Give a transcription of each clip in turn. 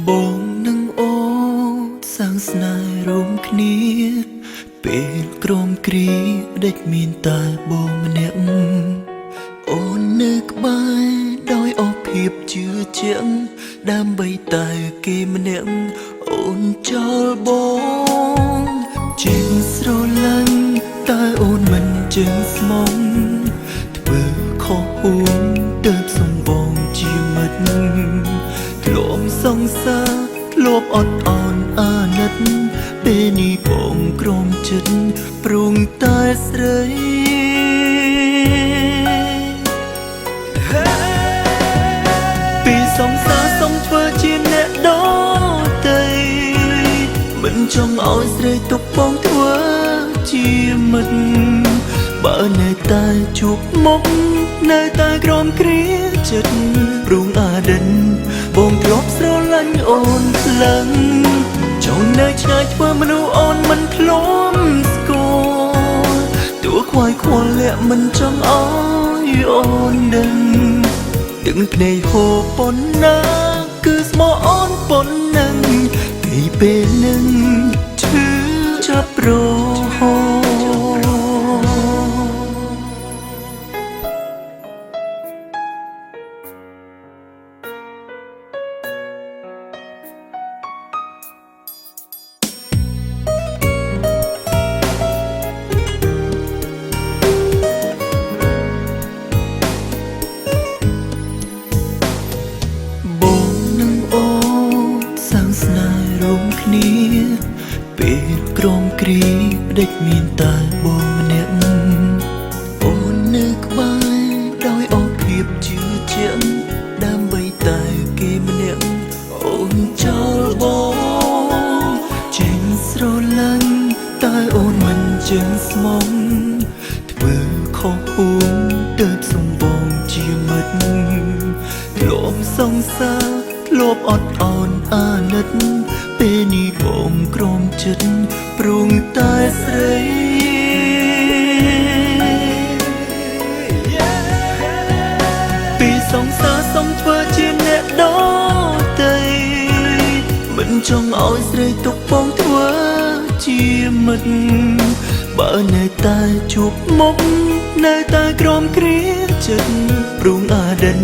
បងនឹងអូនសាងស្នេហ៍រួមគ្នាពេលក្រមគ្រាដេចមានតែបងម្នាក់អូននៅក្បែរដោយអស់ភាពជឿជាក់ដើម្បីតែគេម្នាក់អូនចោលបងចេញស្រឡាញ់តែអូនមិនចេញស្មងធ្វើខុសហួងទៅសំបងជាមិត្តធ្លាប់សង្សារធ្លាប់អត់អន់អាណិតពេលនេះបងក្រំចិត្តព្រួងតែស្រីពីសង្សារសុំធ្វើជាអ្នកដទៃមិនចង់ឲ្យស្រីទុកបងធ្វើជាមិត្តបើនៅតែជួបមុខនៅតែក្រំគ្រាចិត្តព្រួងអាដិនបងធ្លាប់ស្រឡាញ់អូនខ្លាំងចង់នៅឆ្ងាយធ្វើមនុស្សអូនមិនធ្លាប់ស្គាល់ទោះខ្វាយខ្វល់លាក់មិនចង់ឲ្យអូនដឹងទាំងភ្នែកហូរប៉ុណ្ណាគឺស្មោះអូនប៉ុណ្ណឹងពីពេលនឹងឈឺចាប់រហូតគ្នាពេលក្រមគ្រាដេចមានតែបងម្នាក់អូននៅក្បែរដោយអស់ភាពជឿជាក់ដើម្បីតែគេម្នាក់អូនចោលបងចេញស្រឡាញ់តែអូនមិនចេញស្មងធ្វើខុសហួងទៅសំបងជាមិត្តធ្លាប់សង្សារធ្លាប់អត់អន់អាណិតពេលនេះបងក្រំចិត្តព្រួងតែស្រីពីសង្សារសុំធ្វើជាអ្នកដទៃមិនចង់ឲ្យស្រីទុកបងធ្វើជាមិត្តបើនៅតែជួបមុខនៅតែក្រំគ្រាចិត្តព្រួងអាដិន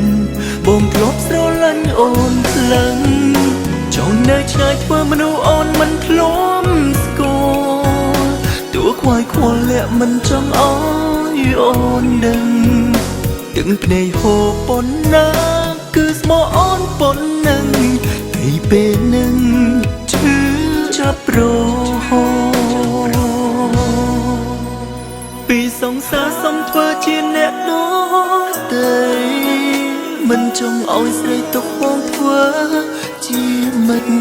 បងធ្លាប់ស្រឡាញ់អូនខ្លាំងចង់នៅឆ្ងាយធ្វើមនុស្សអូនមិនធ្លាប់ស្គាល់ទោះខ្វាយខ្វល់លាក់មិនចង់ឲ្យអូនដឹងទាំងភ្នែកហូរប៉ុណ្ណាគឺស្មោះអូនប៉ុណ្ណឹងពីពេលនឹងឈឺចាប់រហូតពីសង្សារសុំធ្វើជាអ្នកដទៃមិនចង់ឲ្យស្រីទុកបងធ្វើជាមិត្ត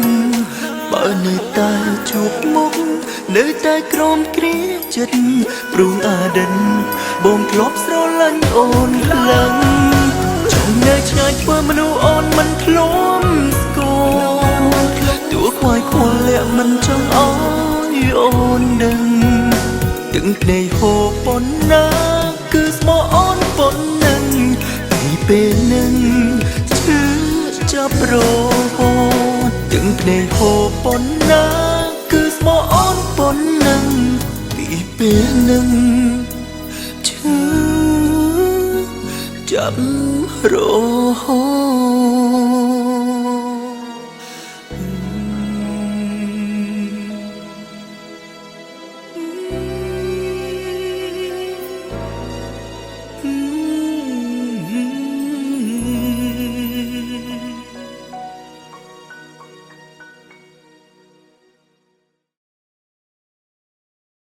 បើនៅតែជួបមុខនៅតែក្រំគ្រាចិត្តព្រួងអាដិនបងធ្លាប់ស្រឡាញ់អូនខ្លាំងចង់នៅឆ្ងាយធ្វើមនុស្សអូនមិនធ្លាប់ស្គាល់ទោះខ្វាយខ្វល់លាក់មិនចង់ឲ្យអូនដឹងទាំងភ្នែកហូរប៉ុណ្ណាគឺស្មោះអូនប៉ុណ្ណឹងពីពេលនឹងឈឺចាប់រហូតទាំងភ្នែកហូរប៉ុណ្ណាគឺស្មោះអូនប៉ុណ្ណឹងពីពេលនឹងឈឺចាប់រហូត